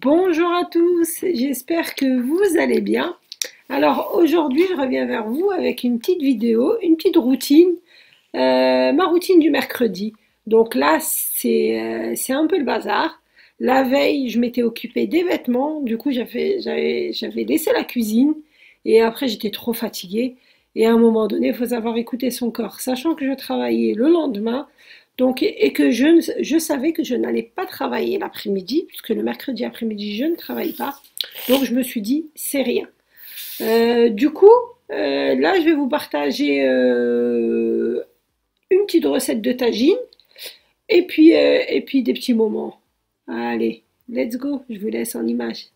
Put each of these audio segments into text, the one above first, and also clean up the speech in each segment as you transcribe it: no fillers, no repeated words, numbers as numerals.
Bonjour à tous, j'espère que vous allez bien. Alors aujourd'hui, je reviens vers vous avec une petite vidéo, une petite routine, ma routine du mercredi. Donc là, c'est un peu le bazar. La veille, je m'étais occupée des vêtements, du coup j'avais laissé la cuisine et après j'étais trop fatiguée. Et à un moment donné, il faut savoir écouter son corps, sachant que je travaillais le lendemain. Donc, et que je savais que je n'allais pas travailler l'après-midi, puisque le mercredi après-midi, je ne travaille pas. Donc, je me suis dit, c'est rien. Du coup, là, je vais vous partager une petite recette de tagine et puis des petits moments. Allez, let's go, je vous laisse en image.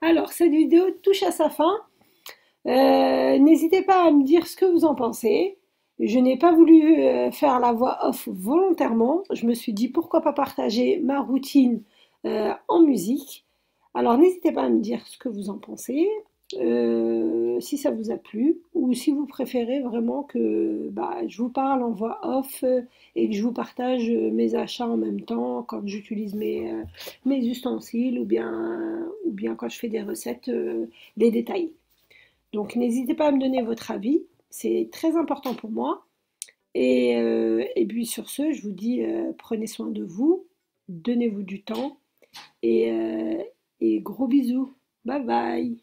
Alors, cette vidéo touche à sa fin. N'hésitez pas à me dire ce que vous en pensez. Je n'ai pas voulu faire la voix off volontairement. Je me suis dit pourquoi pas partager ma routine en musique. Alors, n'hésitez pas à me dire ce que vous en pensez, si ça vous a plu, ou si vous préférez vraiment que je vous parle en voix off et que je vous partage mes achats en même temps quand j'utilise mes ustensiles ou bien quand je fais des recettes, les détails. Donc n'hésitez pas à me donner votre avis, c'est très important pour moi. Et puis sur ce, je vous dis prenez soin de vous, donnez-vous du temps et gros bisous. Bye bye.